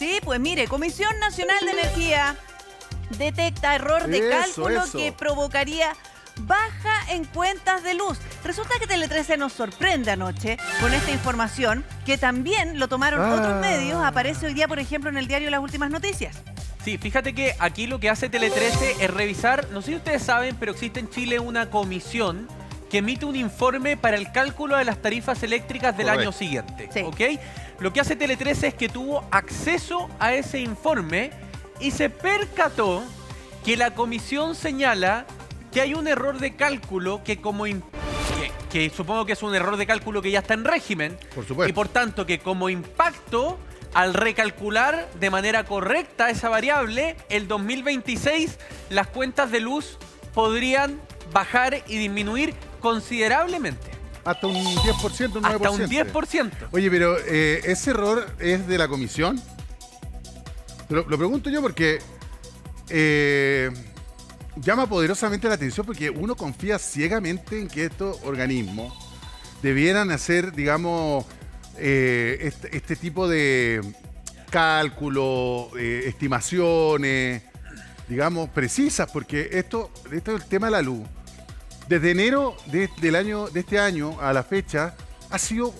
Sí, pues mire, Comisión Nacional de Energía detecta error de cálculo que provocaría baja en cuentas de luz. Resulta que Tele 13 nos sorprende anoche con esta información, que también lo tomaron otros medios. Aparece hoy día, por ejemplo, en el diario Las Últimas Noticias. Sí, fíjate que aquí lo que hace Tele 13 es revisar, no sé si ustedes saben, pero existe en Chile una comisión que emite un informe para el cálculo de las tarifas eléctricas del año siguiente. Sí. ¿Ok? Lo que hace Tele 13 es que tuvo acceso a ese informe y se percató que la comisión señala que hay un error de cálculo que que supongo que es un error de cálculo que ya está en régimen. Por supuesto. Y por tanto que como impacto, al recalcular de manera correcta esa variable, el 2026 las cuentas de luz podrían bajar y disminuir considerablemente. Hasta un 10%, un 9%. Hasta un 10%. Oye, pero ¿ese error es de la comisión? Lo pregunto yo porque llama poderosamente la atención, porque uno confía ciegamente en que estos organismos debieran hacer, digamos, este tipo de cálculos, estimaciones, digamos, precisas, porque esto es el tema de la luz. Desde enero de este año a la fecha ha sido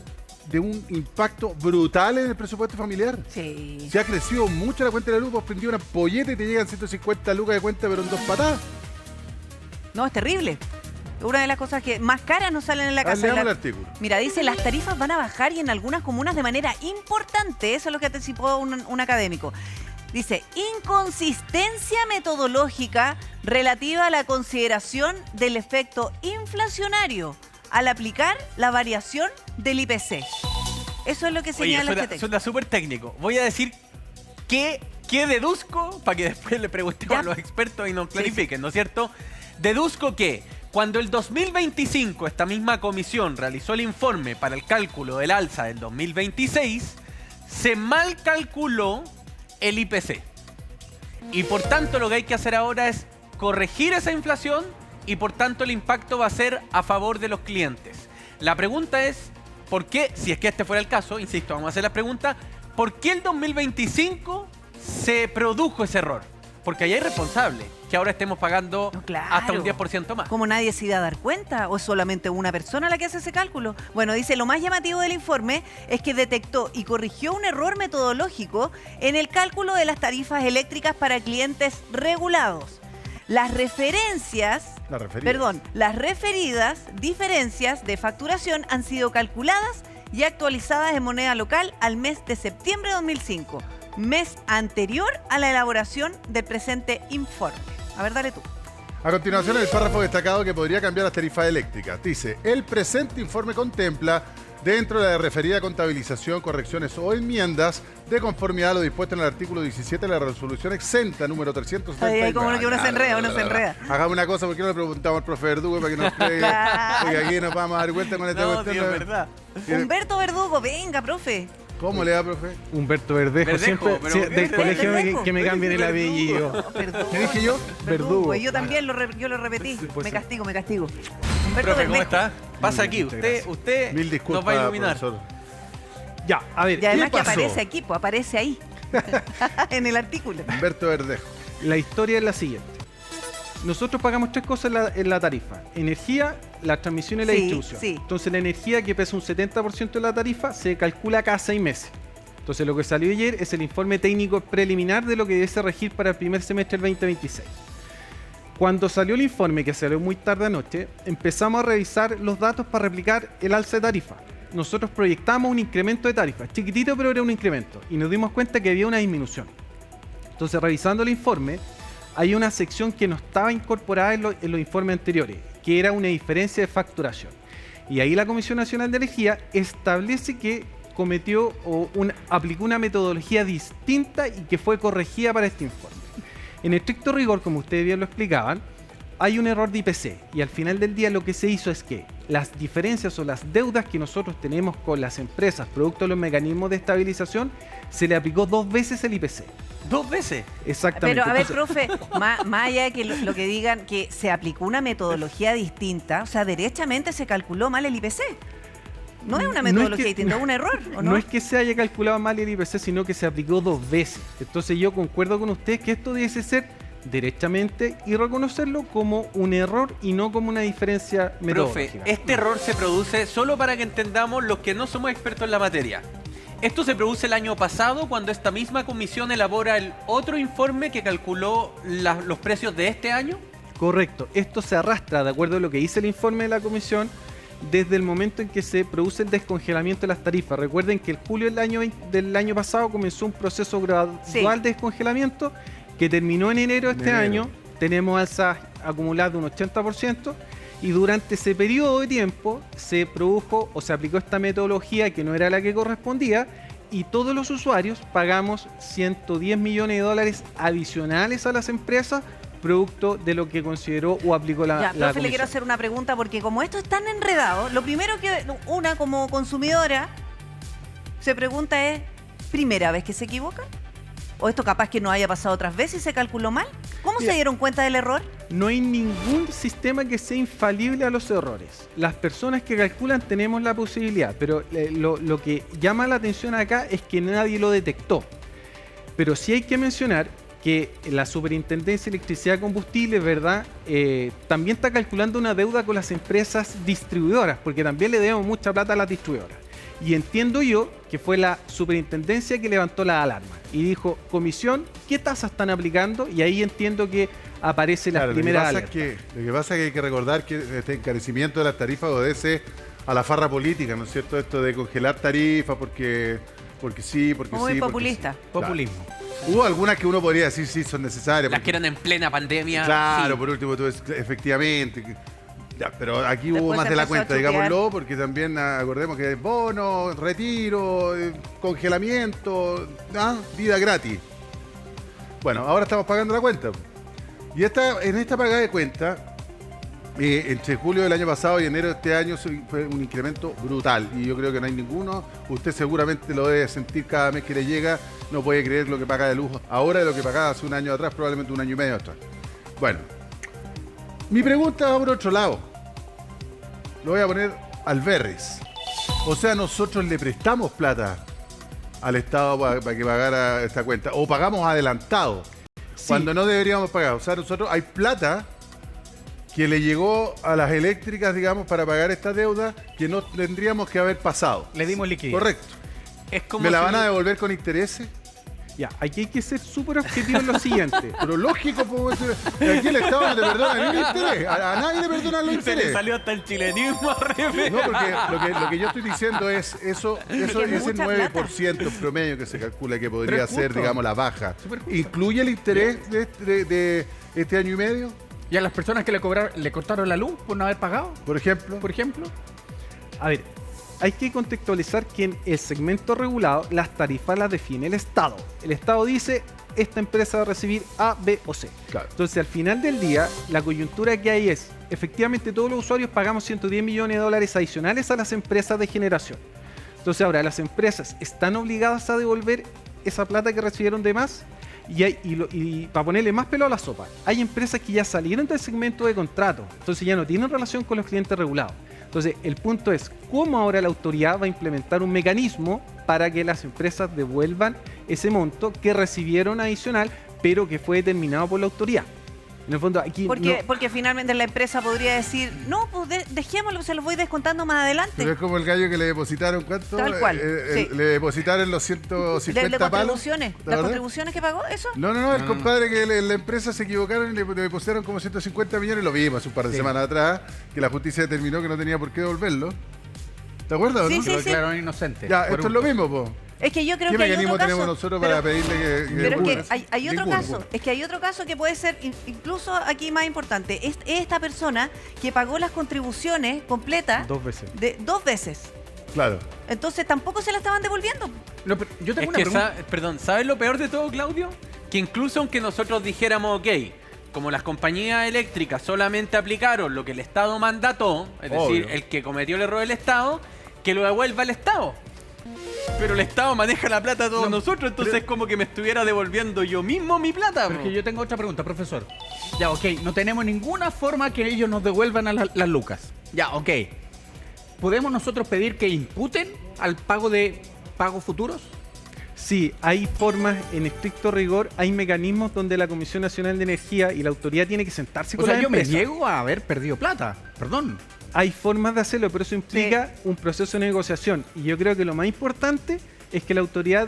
de un impacto brutal en el presupuesto familiar. Sí. Se ha crecido mucho la cuenta de la luz. Vos prendí una polleta y te llegan 150 lucas de cuenta, pero en 2 patadas. No, es terrible. Una de las cosas que más caras nos salen en la casa. Leamos el artículo. Mira, dice, las tarifas van a bajar y en algunas comunas de manera importante. Eso es lo que anticipó un académico. Dice, inconsistencia metodológica relativa a la consideración del efecto inflacionario al aplicar la variación del IPC. Eso es lo que señala este texto. Suena súper técnico. Voy a decir qué deduzco para que después le preguntemos a los expertos y nos clarifiquen, ¿no es cierto? Deduzco que cuando el 2025 esta misma comisión realizó el informe para el cálculo del alza del 2026, se mal calculó el IPC. Y por tanto lo que hay que hacer ahora es corregir esa inflación y por tanto el impacto va a ser a favor de los clientes. La pregunta es, ¿por qué, si es que este fuera el caso, insisto, vamos a hacer la pregunta, ¿por qué el 2025 se produjo ese error? Porque ahí hay responsable, que ahora estemos pagando hasta un 10% más. ¿Cómo nadie se iba a dar cuenta? ¿O es solamente una persona la que hace ese cálculo? Bueno, dice, lo más llamativo del informe es que detectó y corrigió un error metodológico en el cálculo de las tarifas eléctricas para clientes regulados. Las referidas diferencias de facturación han sido calculadas y actualizadas en moneda local al mes de septiembre de 2005, mes anterior a la elaboración del presente informe. A ver, dale tú. A continuación, el párrafo destacado que podría cambiar las tarifas eléctricas. Dice, el presente informe contempla, dentro de la referida contabilización, correcciones o enmiendas de conformidad a lo dispuesto en el artículo 17 de la resolución exenta número 370. Ay, como que uno se enreda, Hagamos una cosa, ¿por qué no le preguntamos al profe Verdugo para que nos pegue? Porque aquí nos vamos a dar cuenta con esta cuestión. Sí, es verdad. Humberto Verdugo, venga, profe. ¿Cómo le da, profe? Humberto Verdejo, siempre del colegio que me cambien el apellido. ¿Qué dije yo? Verdugo. Yo también lo repetí. Pues me castigo. Humberto Profe, ¿cómo Verdejo. está? Pasa aquí, Muchas usted Mil disculpas, nos va a iluminar. profesor. Ya, a ver, Y además ¿qué que pasó? aparece aquí, pues aparece ahí. En el artículo. Humberto Verdejo. la historia es la siguiente. Nosotros pagamos 3 cosas en la tarifa. Energía, la transmisión y la distribución. Sí. Entonces la energía, que pesa un 70% de la tarifa, se calcula cada 6 meses. Entonces lo que salió ayer es el informe técnico preliminar de lo que debe regir para el primer semestre del 2026. Cuando salió el informe, que salió muy tarde anoche, empezamos a revisar los datos para replicar el alza de tarifa. Nosotros proyectamos un incremento de tarifa, chiquitito, pero era un incremento, y nos dimos cuenta que había una disminución. Entonces, revisando el informe, hay una sección que no estaba incorporada en los informes anteriores, que era una diferencia de facturación. Y ahí la Comisión Nacional de Energía establece que aplicó una metodología distinta y que fue corregida para este informe. En estricto rigor, como ustedes bien lo explicaban, hay un error de IPC y al final del día lo que se hizo es que las diferencias o las deudas que nosotros tenemos con las empresas producto de los mecanismos de estabilización, se le aplicó 2 veces el IPC. ¿2 veces? Exactamente. Pero a ver, profe, más allá de que lo que digan que se aplicó una metodología distinta, o sea, derechamente se calculó mal el IPC. No es una No es metodología que- distinta, es un error, ¿o no? No es que se haya calculado mal el IPC, sino que se aplicó 2 veces. Entonces yo concuerdo con usted que esto debe ser derechamente y reconocerlo como un error y no como una diferencia Profe, metodológica. este error se produce solo para que entendamos los que no somos expertos en la materia. Esto se produce el año pasado cuando esta misma comisión elabora el otro informe que calculó los precios de este año. Correcto. Esto se arrastra, de acuerdo a lo que dice el informe de la comisión, desde el momento en que se produce el descongelamiento de las tarifas. Recuerden que el julio del año pasado comenzó un proceso gradual Sí. de descongelamiento que terminó en enero de este año. Tenemos alzas acumuladas de un 80% y durante ese periodo de tiempo se produjo o se aplicó esta metodología que no era la que correspondía y todos los usuarios pagamos 110 millones de dólares adicionales a las empresas producto de lo que consideró o aplicó la Ya, profe, le comisión. quiero hacer una pregunta porque como esto es tan enredado, lo primero que una como consumidora se pregunta es, ¿primera vez que se equivocan? ¿O esto capaz que no haya pasado otras veces y se calculó mal? ¿Cómo se Mira. dieron cuenta del error? No hay ningún sistema que sea infalible a los errores. Las personas que calculan tenemos la posibilidad, pero lo que llama la atención acá es que nadie lo detectó. Pero sí hay que mencionar que la Superintendencia de Electricidad y Combustible, ¿verdad? También está calculando una deuda con las empresas distribuidoras, porque también le debemos mucha plata a las distribuidoras. Y entiendo yo que fue la superintendencia que levantó la alarma y dijo, comisión, ¿qué tasas están aplicando? Y ahí entiendo que aparece la Claro, primera lo que pasa es que hay que recordar que este encarecimiento de las tarifas obedece a la farra política, ¿no es cierto? Esto de congelar tarifas porque sí, porque Muy sí. porque populista. sí. Populismo. Hubo algunas que uno podría decir sí son necesarias. Las porque- que eran en plena pandemia. Claro, sí. por último, tú efectivamente. Ya, pero aquí hubo Después más se de la empezó a cuenta, chutear. digámoslo, porque también acordemos que bono, retiro, congelamiento, vida gratis. Bueno, ahora estamos pagando la cuenta. Y en esta pagada de cuenta, entre julio del año pasado y enero de este año fue un incremento brutal. Y yo creo que no hay ninguno. Usted seguramente lo debe sentir cada mes que le llega. No puede creer lo que paga de luz ahora de lo que pagaba hace un año atrás, probablemente un año y medio atrás. Bueno, mi pregunta va por otro lado. Lo voy a poner al berris. O sea, nosotros le prestamos plata al Estado para que pagara esta cuenta. O pagamos adelantado. Sí. Cuando no deberíamos pagar. O sea, nosotros hay plata que le llegó a las eléctricas, digamos, para pagar esta deuda que no tendríamos que haber pasado. Le dimos liquidez. Correcto. Es como ¿Me la si- van a devolver con intereses? Ya, aquí hay que ser súper objetivo en lo siguiente. Pero lógico, pues, aquí el Estado no te perdona ni un interés. A nadie le perdonan los Se le intereses. salió hasta el chilenismo a Refe. No, porque lo que yo estoy diciendo es eso ese mucha 9% en promedio que se calcula que podría Pero es ser, justo. digamos, la baja. Súper justo. ¿Incluye el interés de este año y medio, ¿Y a las personas que le cortaron la luz por no haber pagado, por ejemplo? por ejemplo? A ver, hay que contextualizar que en el segmento regulado las tarifas las define el Estado. El Estado dice, esta empresa va a recibir A, B o C. Claro. Entonces, al final del día, la coyuntura que hay es, efectivamente todos los usuarios pagamos 110 millones de dólares adicionales a las empresas de generación. Entonces, ahora, las empresas están obligadas a devolver esa plata que recibieron de más. Y para ponerle más pelo a la sopa, hay empresas que ya salieron del segmento de contrato, entonces ya no tienen relación con los clientes regulados. Entonces, el punto es cómo ahora la autoridad va a implementar un mecanismo para que las empresas devuelvan ese monto que recibieron adicional, pero que fue determinado por la autoridad. En el fondo, aquí Porque finalmente la empresa podría decir, no, pues dejémoslo, se los voy descontando más adelante. Pero es como el gallo que le depositaron, ¿cuánto? Tal cual, sí. Le depositaron los 150 de palos. contribuciones, ¿te las acordás? contribuciones que pagó, eso. No, el compadre que la empresa se equivocaron y le depositaron como 150 millones, lo vimos hace un par de semanas atrás, que la justicia determinó que no tenía por qué devolverlo. ¿Te acuerdas o Sí, no? sí, Que lo sí. declararon inocente. Ya, esto es lo mismo, po. Es que yo creo ¿Qué que hay mecanismo otro tenemos caso. nosotros pero- para pedirle que Pero es devuelva? que hay otro Ninguno. caso, es que hay otro caso que puede ser incluso aquí más importante. Es esta persona que pagó las contribuciones completas 2 veces. de 2 veces. Claro. Entonces tampoco se la estaban devolviendo. No, pero yo tengo Es una que, pregunta. perdón, ¿sabes lo peor de todo, Claudio? Que incluso aunque nosotros dijéramos, ok, como las compañías eléctricas solamente aplicaron lo que el Estado mandató, es decir, Obvio. el que cometió el error del Estado, que lo devuelva el Estado. Pero el Estado maneja la plata de todos nosotros, entonces es como que me estuviera devolviendo yo mismo mi plata. Pero bro. es que yo tengo otra pregunta, profesor. Ya, ok, no tenemos ninguna forma que ellos nos devuelvan a las lucas. Ya, ok. ¿podemos nosotros pedir que imputen al pago de pagos futuros? Sí, hay formas, en estricto rigor, hay mecanismos donde la Comisión Nacional de Energía y la autoridad tiene que sentarse O con sea, la yo me empresa. niego a haber perdido plata. Perdón. Hay formas de hacerlo, pero eso implica un proceso de negociación. Y yo creo que lo más importante es que la autoridad,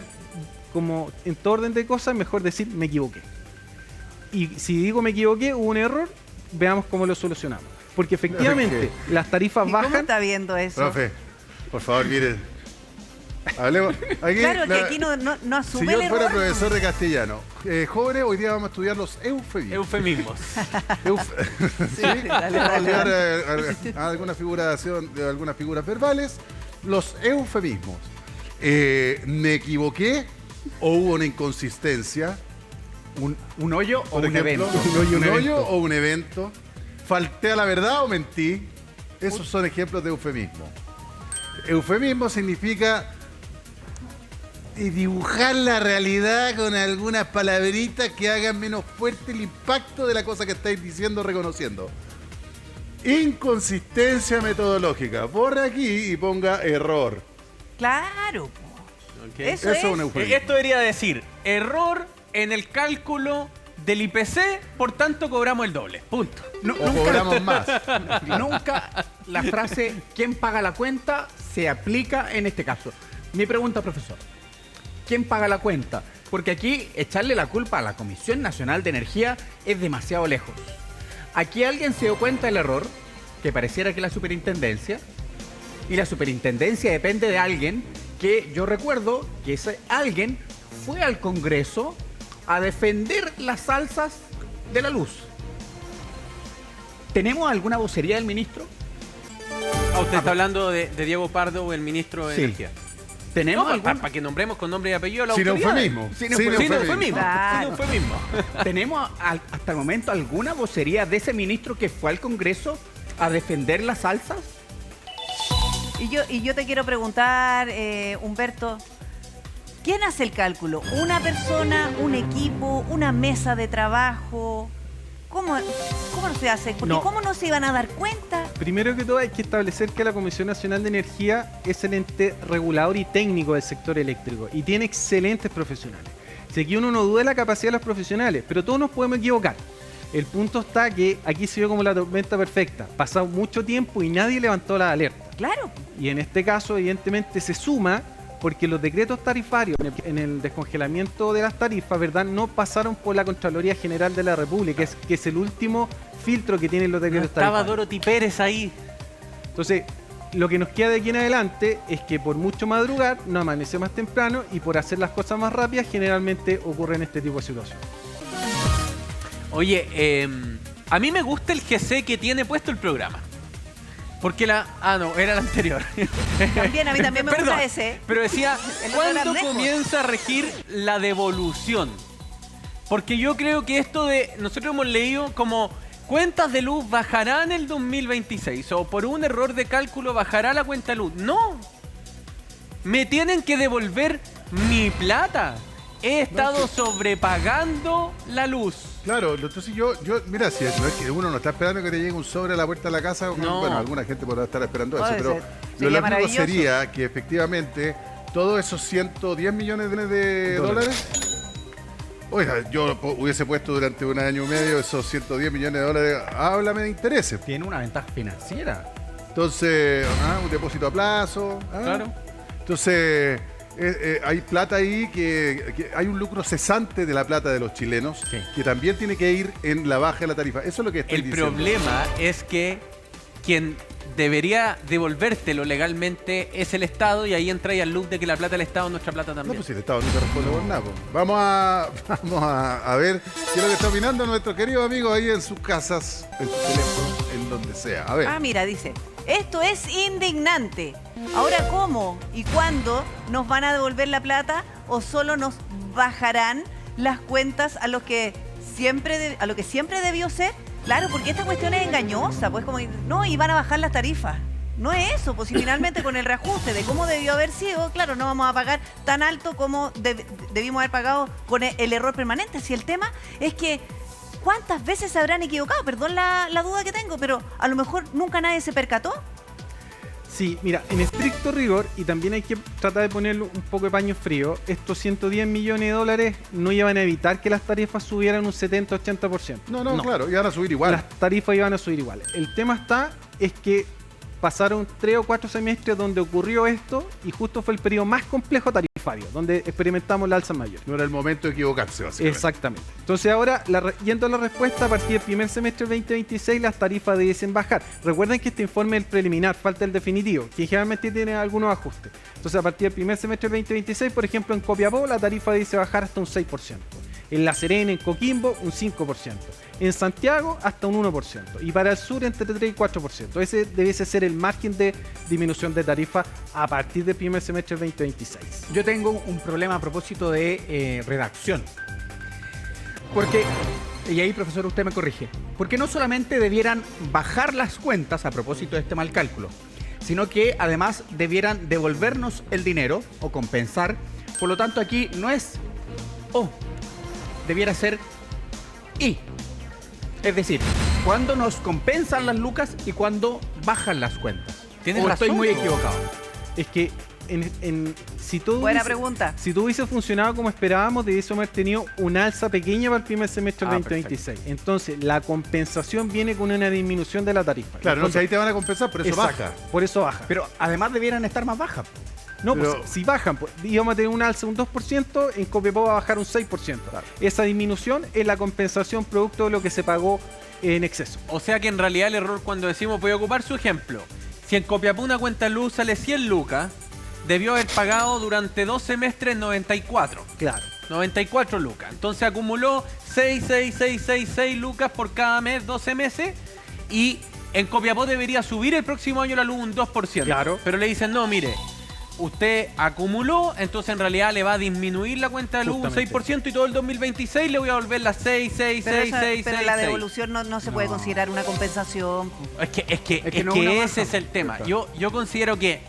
como en todo orden de cosas, mejor decir me equivoqué. Y si digo me equivoqué, hubo un error, veamos cómo lo solucionamos. Porque efectivamente las tarifas ¿Y cómo bajan. está viendo eso? Profe, por favor, mire. Hablemos. Aquí, Claro, que aquí no asume si yo el fuera error. profesor de castellano, jóvenes, hoy día vamos a estudiar los eufemismos. Eufemismos. Sí, dale, Vamos a dale, estudiar dale. algunas figuras verbales, los eufemismos. ¿Me equivoqué o hubo una inconsistencia? ¿Un hoyo o Por un ejemplo, evento? un hoyo o un evento. ¿Falté a la verdad o mentí? Esos son ejemplos de eufemismo. Eufemismo significa dibujar la realidad con algunas palabritas que hagan menos fuerte el impacto de la cosa que estáis diciendo, reconociendo. Inconsistencia metodológica. Borra aquí y ponga error. Claro. Ok. Eso es es. un eufemismo. Esto debería decir error en el cálculo del IPC, por tanto cobramos el doble. Punto. O cobramos más. Nunca la frase ¿quién paga la cuenta? Se aplica en este caso. Mi pregunta, profesor. ¿Quién paga la cuenta? Porque aquí echarle la culpa a la Comisión Nacional de Energía es demasiado lejos. Aquí alguien se dio cuenta del error, que pareciera que la superintendencia, y la superintendencia depende de alguien que yo recuerdo que ese alguien fue al Congreso a defender las alzas de la luz. ¿Tenemos alguna vocería del ministro? Usted está hablando de Diego Pardo, el ministro de Sí. Energía. ¿Tenemos, No, para algún- que nombremos con nombre y apellido a la Sin autoridad. eufemismo. Sin Sin eufemismo. Sin eufemismo. eufemismo. Claro. Sin eufemismo. ¿Tenemos hasta el momento alguna vocería de ese ministro que fue al Congreso a defender las alzas? Y yo te quiero preguntar, Humberto, ¿quién hace el cálculo? ¿Una persona, un equipo, una mesa de trabajo? ¿Cómo se hace? Porque No. ¿cómo no se iban a dar cuenta? Primero que todo hay que establecer que la Comisión Nacional de Energía es el ente regulador y técnico del sector eléctrico y tiene excelentes profesionales. Si aquí uno no duda de la capacidad de los profesionales, pero todos nos podemos equivocar. El punto está que aquí se vio como la tormenta perfecta. Pasado mucho tiempo y nadie levantó la alerta. Claro. Y en este caso, evidentemente, se suma porque los decretos tarifarios en el descongelamiento de las tarifas, ¿verdad?, no pasaron por la Contraloría General de la República, que es el último filtro que tienen los No decretos estaba tarifarios. Dorothy Pérez ahí. Entonces, lo que nos queda de aquí en adelante es que por mucho madrugar, no amanece más temprano y por hacer las cosas más rápidas, generalmente ocurren este tipo de situaciones. Oye, a mí me gusta el GC que tiene puesto el programa. Porque no, era el anterior. También, a mí también me Perdón, gusta ese. Pero decía, El otro era ¿cuándo mejor. comienza a regir la devolución? Porque yo creo que esto nosotros hemos leído como cuentas de luz bajarán el 2026 o por un error de cálculo bajará la cuenta de luz. No, me tienen que devolver mi plata. He estado sobrepagando la luz. Claro, entonces yo, mira, si no es que uno no está esperando que te llegue un sobre a la puerta de la casa, No. bueno, alguna gente podrá estar esperando eso, Puede pero ser. lo Sería lógico maravilloso. sería que efectivamente todos esos 110 millones de dólares, oiga, yo hubiese puesto durante un año y medio esos 110 millones de dólares, háblame de intereses. Tiene una ventaja financiera. Entonces, un depósito a plazo. Claro. Entonces, hay plata ahí que hay un lucro cesante de la plata de los chilenos Sí. que también tiene que ir en la baja de la tarifa. Eso es lo que estoy El diciendo. problema es que quien debería devolvértelo legalmente es el Estado y ahí entra ya el loop de que la plata del Estado es nuestra plata No, también. pues si el Estado no te responde por nada. Pues. Vamos a ver qué es lo que está opinando nuestro querido amigo ahí en sus casas, en sus teléfonos, en donde sea. A ver. Ah, mira, dice, esto es indignante. Ahora, ¿cómo y cuándo nos van a devolver la plata o solo nos bajarán las cuentas a lo que siempre debió ser? Claro, porque esta cuestión es engañosa, pues como, no, y van a bajar las tarifas. No es eso, pues si finalmente con el reajuste de cómo debió haber sido, claro, no vamos a pagar tan alto como debimos haber pagado con el error permanente. Si el tema es que, ¿cuántas veces se habrán equivocado? Perdón la duda que tengo, pero a lo mejor nunca nadie se percató. Sí, mira, en estricto rigor, y también hay que tratar de ponerle un poco de paño frío, estos 110 millones de dólares no iban a evitar que las tarifas subieran un 70-80%. No, claro, iban a subir igual. Las tarifas iban a subir igual. El tema es que pasaron 3 o 4 semestres donde ocurrió esto y justo fue el periodo más complejo tarifario, donde experimentamos la alza mayor. No era el momento de equivocarse, básicamente. Exactamente. Entonces ahora, yendo a la respuesta, a partir del primer semestre del 2026 las tarifas debiesen bajar. Recuerden que este informe es el preliminar, falta el definitivo, que generalmente tiene algunos ajustes. Entonces a partir del primer semestre del 2026, por ejemplo, en Copiapó la tarifa debiese bajar hasta un 6%. En La Serena, en Coquimbo, un 5%. En Santiago, hasta un 1%. Y para el sur, entre 3 y 4%. Ese debiese ser el margen de disminución de tarifa a partir del primer semestre del 2026. Yo tengo un problema a propósito de redacción. Porque, y ahí profesor usted me corrige, porque no solamente debieran bajar las cuentas a propósito de este mal cálculo, sino que además debieran devolvernos el dinero o compensar. Por lo tanto aquí no es O, debiera ser I. Es decir, cuando nos compensan las lucas y cuando bajan las cuentas. Tienes ¿O razón, estoy muy po. equivocado? Es que si todo Buena hubiese- pregunta. Si todo hubiese funcionado como esperábamos, debiésemos haber tenido una alza pequeña para el primer semestre del Ah, 2026. Entonces, la compensación viene con una disminución de la tarifa. Claro, En no el sé, ahí te van a compensar, pero eso Exacto, baja. Por eso baja. Pero además debieran estar más bajas. No, Pero- pues si bajan, pues, íbamos a tener un alza de un 2%, en Copiapó va a bajar un 6%. Esa disminución es la compensación producto de lo que se pagó en exceso. O sea que en realidad el error cuando decimos, voy a ocupar su ejemplo, si en Copiapó una cuenta de luz sale 100 lucas, debió haber pagado durante 2 semestres 94. Claro. 94 lucas. Entonces acumuló 6 lucas por cada mes, 12 meses. Y en Copiapó debería subir el próximo año la luz un 2%. Claro. Pero le dicen, no, mire, usted acumuló, entonces en realidad le va a disminuir la cuenta de luz un Justamente. 6% y todo el 2026 le voy a volver las 6. Pero la devolución no se puede considerar una compensación. Es que no es una ese baja. es el tema. Exacto. Yo considero que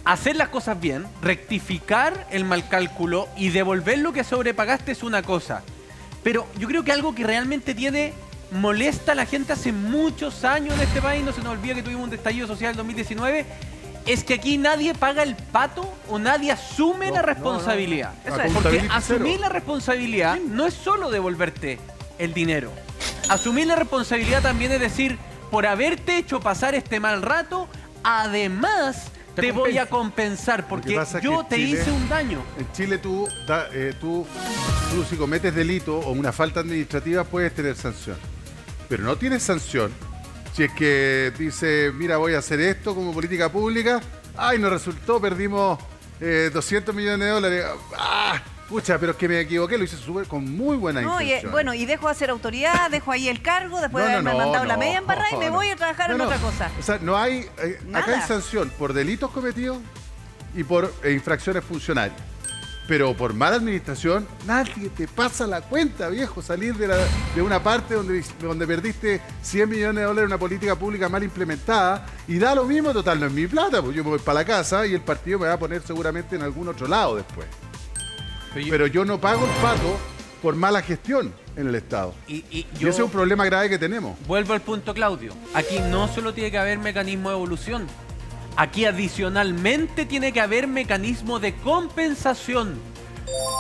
hacer las cosas bien, rectificar el mal cálculo y devolver lo que sobrepagaste es una cosa. Pero yo creo que algo que realmente molesta a la gente hace muchos años en este país, no se nos olvida que tuvimos un estallido social en 2019, es que aquí nadie paga el pato o nadie asume la responsabilidad. Eso La es. Porque contabilidad asumir cero. la responsabilidad no es solo devolverte el dinero. Asumir la responsabilidad también es decir, por haberte hecho pasar este mal rato, además te voy a compensar porque pasa es yo que te Chile- hice un daño. En Chile tú si cometes delito o una falta administrativa puedes tener sanción. Pero no tienes sanción si es que dice, mira, voy a hacer esto como política pública. Ay, no resultó, perdimos 200 millones de dólares. Ah, pucha, pero es que me equivoqué, lo hice con muy buena No, intención. bueno, y dejo de hacer autoridad, dejo ahí el cargo, después de haberme mandado la media embarrada y me voy a trabajar en otra cosa. O sea, no hay. Nada. Acá hay sanción por delitos cometidos y por infracciones funcionales. Pero por mala administración, nadie te pasa la cuenta, viejo. Salir de una parte donde perdiste 100 millones de dólares en una política pública mal implementada y da lo mismo, total, no es mi plata, pues yo me voy para la casa y el partido me va a poner seguramente en algún otro lado después. Pero yo no pago el pato por mala gestión en el Estado. Y Y yo ese es un problema grave que tenemos. vuelvo al punto, Claudio. Aquí no solo tiene que haber mecanismo de evolución. Aquí adicionalmente tiene que haber mecanismo de compensación.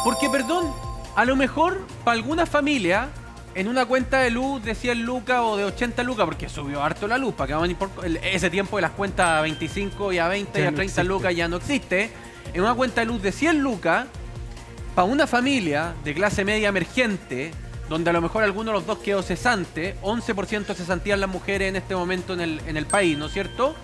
Porque, perdón, a lo mejor para alguna familia en una cuenta de luz de 100 lucas o de 80 lucas, porque subió harto la luz, para que vamos a ir por ese tiempo de las cuentas a 25 y a 20 y Ya a no 30 existe. lucas ya no existe. En una cuenta de luz de 100 lucas, para una familia de clase media emergente, donde a lo mejor alguno de los dos quedó cesante, 11% de cesantía en las mujeres en este momento en el país, ¿no es cierto?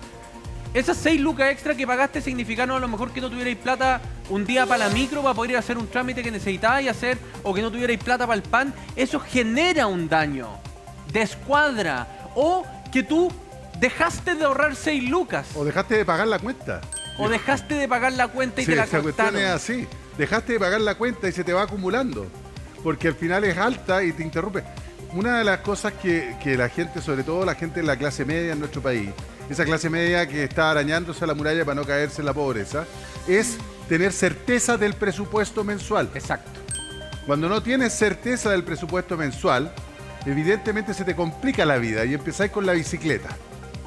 Esas 6 lucas extra que pagaste significaron a lo mejor que no tuvierais plata un día para la micro para poder ir a hacer un trámite que necesitabais hacer o que no tuvierais plata para el pan. Eso genera un daño, descuadra. O que tú dejaste de ahorrar 6 lucas O dejaste de pagar la cuenta. o dejaste de pagar la cuenta y Sí, te la esa cuestión cortaron. es así. Dejaste de pagar la cuenta y se te va acumulando. Porque al final es alta y te interrumpe. Una de las cosas que la gente, sobre todo la gente de la clase media en nuestro país, esa clase media que está arañándose a la muralla para no caerse en la pobreza, es tener certeza del presupuesto mensual. Exacto. Cuando no tienes certeza del presupuesto mensual, evidentemente se te complica la vida y empezáis con la bicicleta,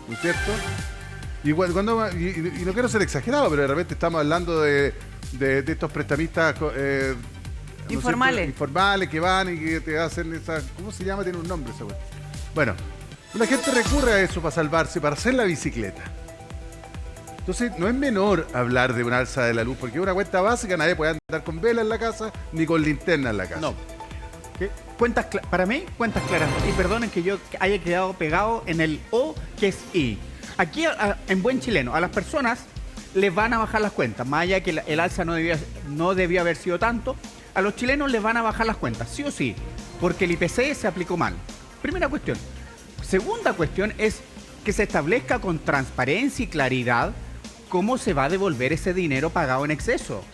¿no es cierto? Y no quiero ser exagerado, pero de repente estamos hablando de estos prestamistas ¿no es Informales. cierto? Informales que van y que te hacen esa... ¿Cómo se llama? Tiene un nombre esa cuestión. Bueno, la gente recurre a eso para salvarse, para hacer la bicicleta. Entonces, no es menor hablar de una alza de la luz, porque es una cuenta básica, nadie puede andar con vela en la casa ni con linterna en la casa. No. Para mí, cuentas claras. Y perdonen que yo haya quedado pegado en el O, que es I. Aquí, en buen chileno, a las personas les van a bajar las cuentas. Más allá que el alza no debía haber sido tanto, a los chilenos les van a bajar las cuentas, sí o sí, porque el IPC se aplicó mal. Primera cuestión. Segunda cuestión es que se establezca con transparencia y claridad cómo se va a devolver ese dinero pagado en exceso.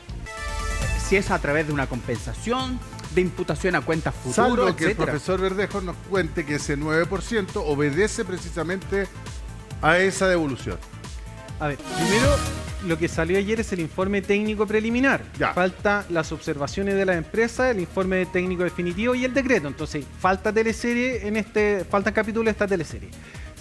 Si es a través de una compensación, de imputación a cuentas futuras, Salvo que el etcétera. profesor Verdejo nos cuente que ese 9% obedece precisamente a esa devolución. A ver, primero lo que salió ayer es el informe técnico preliminar. Ya. Falta las observaciones de la empresa, el informe técnico definitivo y el decreto. Entonces, falta teleserie faltan capítulos de esta teleserie.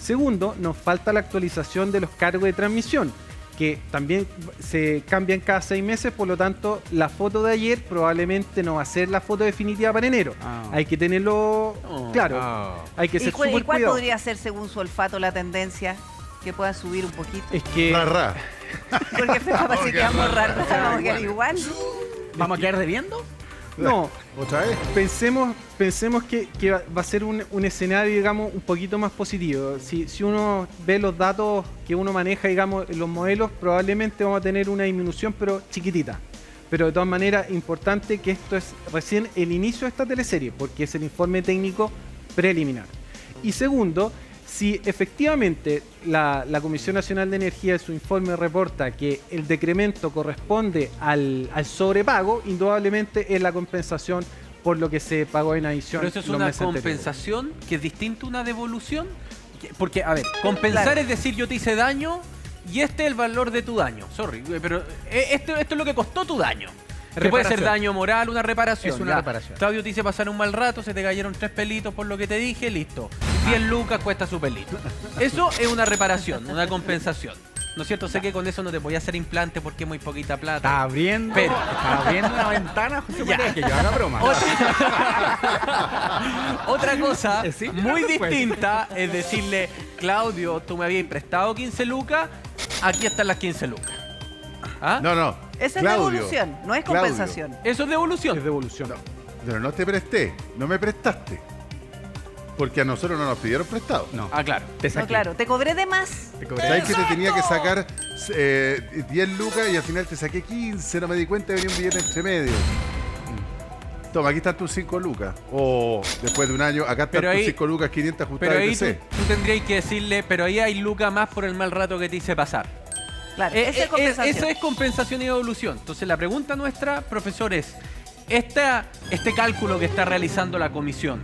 Segundo, nos falta la actualización de los cargos de transmisión, que también se cambian cada 6 meses, por lo tanto, la foto de ayer probablemente no va a ser la foto definitiva para enero. Ah. Hay que tenerlo claro. Hay que ¿Y ser cuál súper cuidado. podría ser, según su olfato, la tendencia que pueda subir un poquito? Es que Ra. Porque capaz si quedamos raros, vamos a quedar igual. ¿Vamos a quedar debiendo? no, ¿Otra vez? pensemos que va a ser un escenario, digamos, un poquito más positivo. Si uno ve los datos que uno maneja, digamos, en los modelos, probablemente vamos a tener una disminución, pero chiquitita. Pero de todas maneras, importante que esto es recién el inicio de esta teleserie, porque es el informe técnico preliminar. Y segundo, si efectivamente la Comisión Nacional de Energía en su informe reporta que el decremento corresponde al sobrepago, indudablemente es la compensación por lo que se pagó en adición. Pero eso es los una meses anteriores. compensación que es distinto a una devolución. Porque, a ver, compensar Claro. es decir, yo te hice daño y este es el valor de tu daño. Sorry, pero esto es lo que costó tu daño. Que puede ser Reparación. daño moral, una reparación. Es una ya. reparación. Claudio te hice pasar un mal rato, se te cayeron 3 pelitos por lo que te dije, listo. 10 lucas cuesta su pelito. Eso es una reparación, una compensación. ¿No es cierto? Sé que con eso no te voy a hacer implante porque es muy poquita plata. Está abriendo, Pero- está abriendo una ventana, José María, que yo haga broma. Otra cosa Sí, muy pues. distinta es decirle, Claudio, tú me habías prestado 15 lucas, aquí están las 15 lucas. ¿Ah? No. Esa es Claudio, devolución, no es Claudio, compensación. Eso es devolución. Es devolución. Pero no te presté, no me prestaste. Porque a nosotros no nos pidieron prestado. No, Ah, claro. te No, saqué. claro, te cobré de más. Te cobré. ¿Sabes que te tenía que sacar 10 lucas y al final te saqué 15? No me di cuenta y venía un billete entre medio. Toma, aquí están tus 5 lucas. O después de un año, acá están Pero tus ahí- 5 lucas 500 Pero ajustadas ahí de tú PC. tendrías que decirle, pero ahí hay lucas más por el mal rato que te hice pasar. Claro, esa es compensación. Eso es compensación y devolución. Entonces la pregunta nuestra, profesor, es, este cálculo que está realizando la comisión,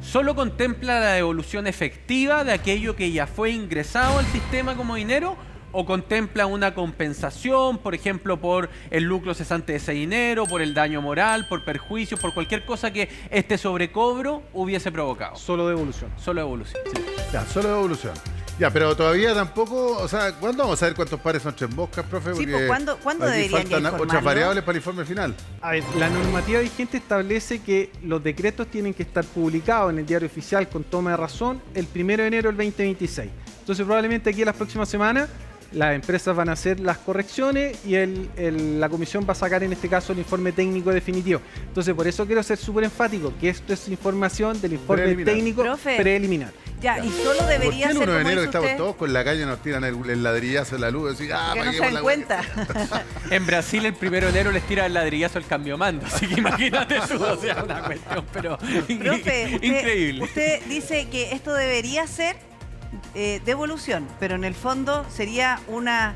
¿solo contempla la devolución efectiva de aquello que ya fue ingresado al sistema como dinero? ¿O contempla una compensación, por ejemplo, por el lucro cesante de ese dinero, por el daño moral, por perjuicio, por cualquier cosa que este sobrecobro hubiese provocado? Solo devolución. Solo evolución. Ya, solo devolución. Ya, pero todavía tampoco, o sea, ¿cuándo vamos a ver cuántos pares son tres moscas, profe? Sí, Porque pues, ¿cuándo aquí deberían ya faltan otras informarlo? variables para el informe final. A ver, la normativa vigente establece que los decretos tienen que estar publicados en el diario oficial con toma de razón el 1 de enero del 2026. Entonces probablemente aquí en las próximas semanas las empresas van a hacer las correcciones y la comisión va a sacar en este caso el informe técnico definitivo. Entonces por eso quiero ser súper enfático, que esto es información del informe Preliminar. técnico Profe. preliminar. Ya, y solo ¿Por debería qué el ser 1 de como enero dice estamos usted, todos con la calle, nos tiran el ladrillazo en la luz? Así, que no se paguemos dan la cuenta. En Brasil el 1 de enero les tira el ladrillazo el cambio mando, así que imagínate tú, o sea, una cuestión, pero Profe, increíble. usted dice que esto debería ser devolución, pero en el fondo sería una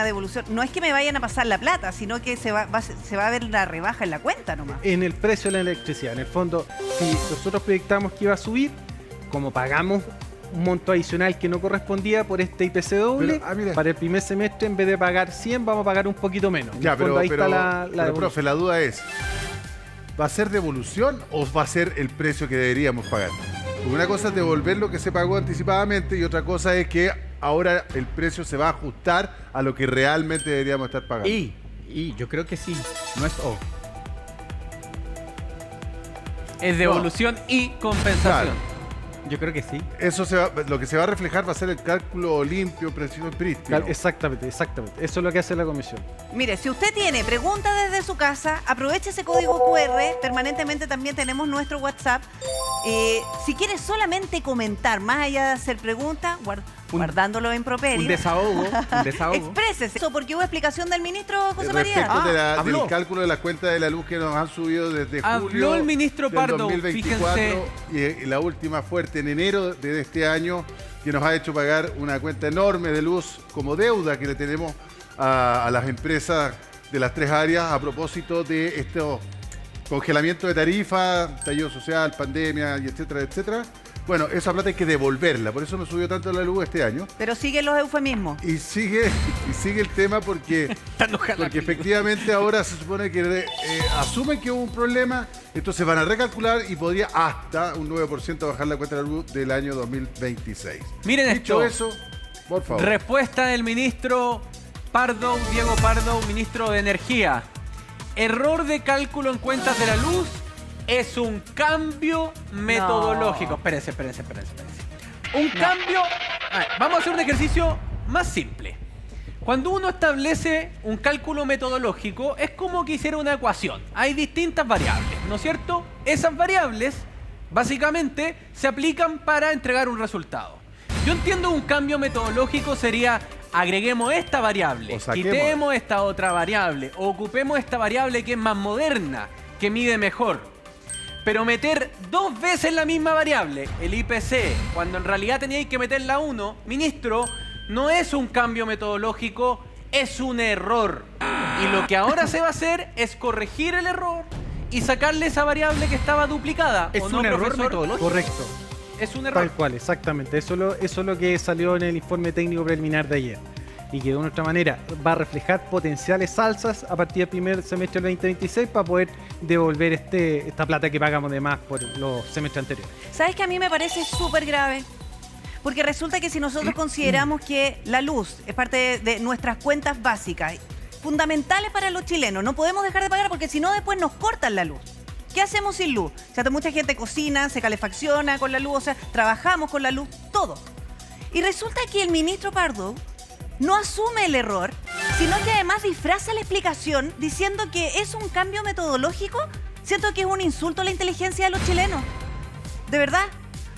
devolución. No es que me vayan a pasar la plata, sino que se va a ver la rebaja en la cuenta nomás. En el precio de la electricidad. En el fondo, si nosotros proyectamos que iba a subir, como pagamos un monto adicional que no correspondía por este IPC doble, Pero, mira. para el primer semestre en vez de pagar 100 vamos a pagar un poquito menos. En Ya, el fondo, pero, ahí está la pero, devolución. profe, la duda es, ¿va a ser devolución o va a ser el precio que deberíamos pagar? Porque una cosa es devolver lo que se pagó anticipadamente y otra cosa es que ahora el precio se va a ajustar a lo que realmente deberíamos estar pagando. Y yo creo que sí, no es O. Es devolución y compensación. Claro. Yo creo que sí. Eso lo que se va a reflejar va a ser el cálculo limpio, preciso y prístino. Exactamente. Eso es lo que hace la comisión. Mire, si usted tiene preguntas desde su casa, aproveche ese código QR. Permanentemente también tenemos nuestro WhatsApp. Si quiere solamente comentar, más allá de hacer preguntas, guardándolo en properio. Un desahogo. Exprésese. Eso porque hubo explicación del ministro José María. Respecto habló. del cálculo de las cuentas de la luz que nos han subido desde Habló julio el ministro del Pardo, 2024 y la última fuerte en enero de este año, que nos ha hecho pagar una cuenta enorme de luz como deuda que le tenemos a las empresas de las 3 áreas a propósito de estos congelamientos de tarifas, estallido social, pandemia, y etcétera, etcétera. Bueno, esa plata hay que devolverla, por eso nos subió tanto la luz este año. Pero siguen los eufemismos. Y sigue el tema porque efectivamente ahora se supone que asumen que hubo un problema, entonces van a recalcular y podría hasta un 9% bajar la cuenta de la luz del año 2026. Miren Dicho esto. eso, por favor. Respuesta del ministro Pardo, Diego Pardo, ministro de Energía. Error de cálculo en cuentas de la luz es un cambio metodológico. Espérense. Un cambio... A ver, vamos a hacer un ejercicio más simple. Cuando uno establece un cálculo metodológico, es como que hiciera una ecuación. Hay distintas variables, ¿no es cierto? Esas variables, básicamente, se aplican para entregar un resultado. Yo entiendo un cambio metodológico sería... Agreguemos esta variable, quitemos esta otra variable, o ocupemos esta variable que es más moderna, que mide mejor. Pero meter 2 veces la misma variable, el IPC, cuando en realidad teníais que meterla 1, ministro, no es un cambio metodológico, es un error. Y lo que ahora se va a hacer es corregir el error y sacarle esa variable que estaba duplicada. ¿Es un error metodológico? Correcto. Es un error. Tal cual, exactamente. Eso es lo que salió en el informe técnico preliminar de ayer. Y que de una otra manera va a reflejar potenciales alzas a partir del primer semestre del 2026 para poder devolver esta plata que pagamos de más por los semestres anteriores. ¿Sabes que a mí me parece súper grave? Porque resulta que si nosotros consideramos que la luz es parte de nuestras cuentas básicas, fundamentales para los chilenos, no podemos dejar de pagar porque si no después nos cortan la luz. ¿Qué hacemos sin luz? O sea, mucha gente cocina, se calefacciona con la luz, o sea, trabajamos con la luz, todo. Y resulta que el ministro Pardo no asume el error, sino que además disfraza la explicación diciendo que es un cambio metodológico. Siento que es un insulto a la inteligencia de los chilenos. De verdad.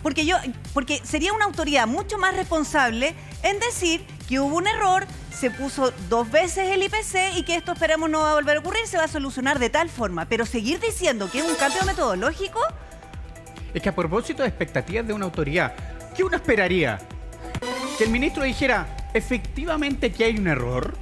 Porque sería una autoridad mucho más responsable en decir que hubo un error, se puso 2 veces el IPC y que esto esperamos no va a volver a ocurrir, se va a solucionar de tal forma. Pero seguir diciendo que es un cambio metodológico... Es que a propósito de expectativas de una autoridad, ¿qué uno esperaría? Que el ministro dijera, efectivamente que hay un error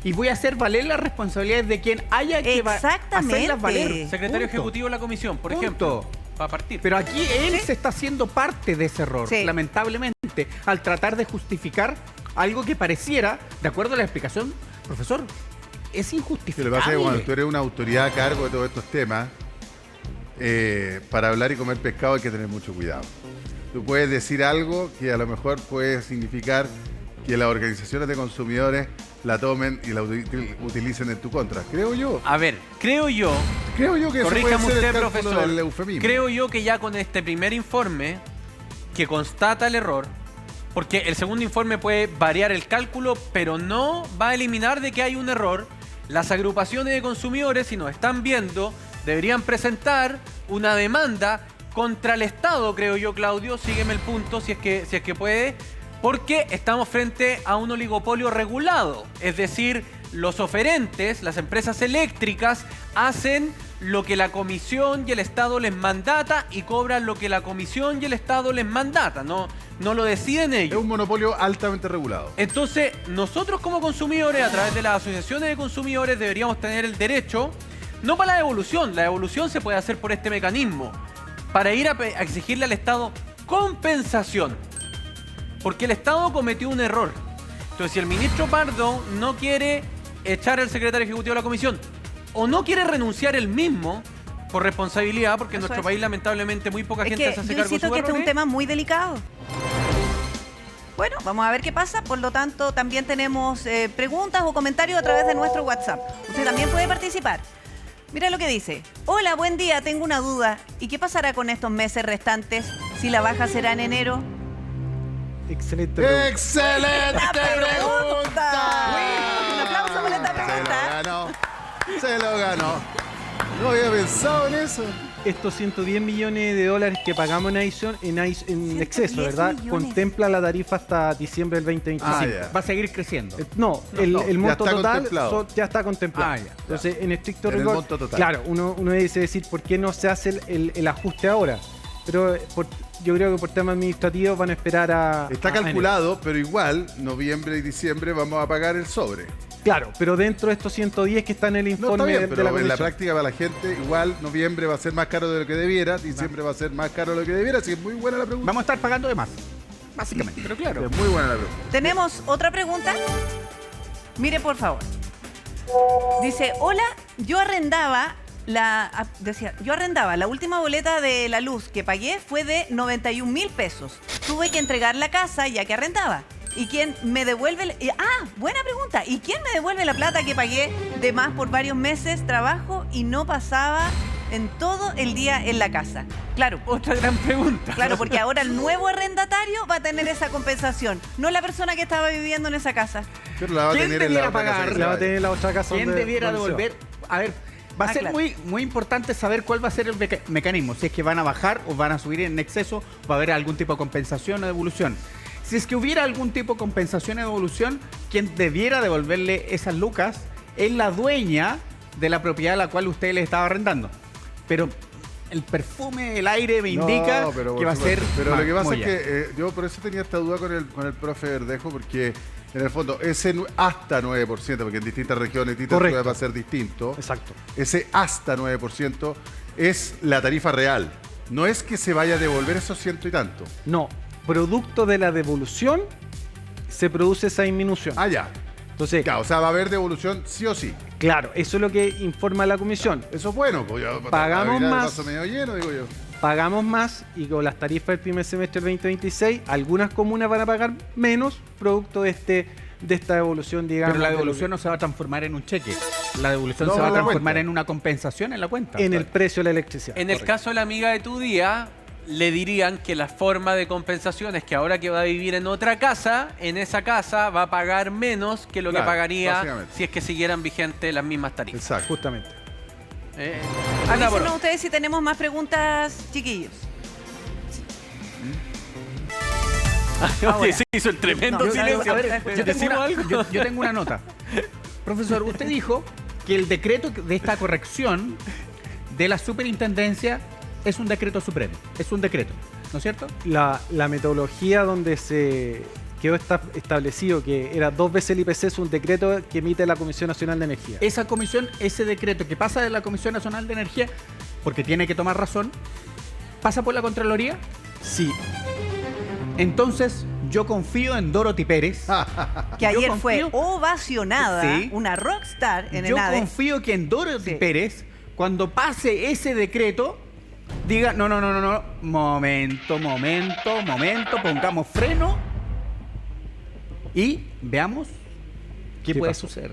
y voy a hacer valer las responsabilidades de quien haya que hacerlas valer. Secretario Ejecutivo de la Comisión, por ejemplo. Para partir. Pero aquí él se está haciendo parte de ese error, lamentablemente, al tratar de justificar algo que pareciera, de acuerdo a la explicación, profesor, es injustificable. Lo que pasa es que cuando tú eres una autoridad a cargo de todos estos temas, para hablar y comer pescado hay que tener mucho cuidado. Tú puedes decir algo que a lo mejor puede significar que las organizaciones de consumidores la tomen y la utilicen en tu contra. Creo yo. A ver, creo yo que eso puede ser el cálculo del eufemismo. Creo yo que ya con este primer informe que constata el error, porque el segundo informe puede variar el cálculo, pero no va a eliminar de que hay un error, las agrupaciones de consumidores, si nos están viendo, deberían presentar una demanda contra el Estado, creo yo, Claudio, sígueme el punto si es que puede, porque estamos frente a un oligopolio regulado, es decir, los oferentes, las empresas eléctricas, hacen lo que la Comisión y el Estado les mandata y cobran lo que la Comisión y el Estado les mandata, no lo deciden ellos. Es un monopolio altamente regulado. Entonces, nosotros como consumidores, a través de las asociaciones de consumidores, deberíamos tener el derecho, no para la devolución se puede hacer por este mecanismo, para ir a exigirle al Estado compensación. Porque el Estado cometió un error. Entonces, si el ministro Pardo no quiere echar al secretario ejecutivo de la comisión o no quiere renunciar él mismo por responsabilidad, porque en nuestro país lamentablemente muy poca gente se hace cargo de sus errores. Yo insisto que este es un tema muy delicado. Bueno, vamos a ver qué pasa. Por lo tanto, también tenemos preguntas o comentarios a través de nuestro WhatsApp. Usted también puede participar. Mira lo que dice. Hola, buen día, tengo una duda. ¿Y qué pasará con estos meses restantes? Si la baja será en enero. Excelente pregunta. ¡Excelente pregunta! Un aplauso por esta pregunta. Se lo ganó. No había pensado en eso. Estos 110 millones de dólares que pagamos en exceso, 110 ¿verdad? millones. Contempla la tarifa hasta diciembre del 2025. Ah, ya. Va a seguir creciendo. No, el ya monto está total contemplado. ya está contemplado. Ah, ya. Entonces, en estricto En el rigor, monto total. claro, uno dice decir por qué no se hace el ajuste ahora. Pero yo creo que por temas administrativos van a esperar a... Está a enero. calculado, pero igual, noviembre y diciembre vamos a pagar el sobre. Claro, pero dentro de estos 110 que están en el No, informe está bien, de pero la en la comisión. práctica para la gente, igual noviembre va a ser más caro de lo que debiera, diciembre va a ser más caro de lo que debiera, así que es muy buena la pregunta. Vamos a estar pagando de más. Básicamente. Pero claro. Es muy buena la pregunta. Tenemos otra pregunta. Mire, por favor. Dice, hola, yo arrendaba la última boleta de la luz que pagué fue de 91,000 pesos. Tuve que entregar la casa ya que arrendaba. ¿Y quién me devuelve? Buena pregunta. ¿Y quién me devuelve la plata que pagué de más por varios meses trabajo y no pasaba en todo el día en la casa? Claro. Otra gran pregunta. Claro, porque ahora el nuevo arrendatario va a tener esa compensación, no la persona que estaba viviendo en esa casa. Pero la va a ¿Quién tener en la debiera otra casa pagar? que se La va a vaya. tener en la otra casa. ¿Quién donde- debiera donde se va. devolver? A ver, va a ser claro. muy importante saber cuál va a ser el mecanismo. Si es que van a bajar o van a subir en exceso, va a haber algún tipo de compensación o devolución. Si es que hubiera algún tipo de compensación o devolución, quien debiera devolverle esas lucas es la dueña de la propiedad a la cual usted le estaba arrendando. Pero el perfume, el aire me indica No, pero que por va a ser. supuesto. Pero lo que pasa es moya. que yo por eso tenía esta duda con el profe Verdejo, porque en el fondo ese hasta 9%, porque en distintas regiones, distintas Correcto. ciudades va a ser distinto. Exacto. Ese hasta 9% es la tarifa real. No es que se vaya a devolver esos ciento y tanto. No, producto de la devolución se produce esa disminución. Ah, ya. Entonces, Ya, o sea, va a haber devolución sí o sí. claro, eso es lo que informa la comisión. Eso es bueno, pues ya, Pagamos para mirar el más. vaso medio lleno, digo yo. Pagamos más y con las tarifas del primer semestre del 2026, algunas comunas van a pagar menos producto de esta devolución, digamos. Pero la de lo devolución no se va a transformar en un cheque. La devolución No, se va a en la transformar cuenta. en una compensación en la cuenta. en el precio de la electricidad. En el caso de la amiga de tu día, le dirían que la forma de compensación es que ahora que va a vivir en otra casa, en esa casa va a pagar menos que lo Claro, que pagaría básicamente. si es que siguieran vigentes las mismas tarifas. Exacto. Justamente. Anda, Avísenos por- ustedes si tenemos más preguntas, chiquillos. Oye, se hizo el tremendo No, silencio. A ver, yo tengo ¿Decimos una- algo? yo tengo una nota. Profesor, usted dijo que el decreto de esta corrección de la superintendencia es un decreto supremo. Es un decreto, ¿no es cierto? La metodología donde se quedó establecido que era 2 veces el IPC es un decreto que emite la Comisión Nacional de Energía. Esa comisión, ese decreto que pasa de la Comisión Nacional de Energía, porque tiene que tomar razón, pasa por la Contraloría. Sí, Entonces, yo confío en Dorothy Pérez. Que Yo ayer fue confío- ovacionada, Sí. una rockstar en Yo el ADE. confío que en Dorothy Sí. Pérez, cuando pase ese decreto, diga, no, momento, pongamos freno y veamos qué ¿Qué puede pasó? suceder.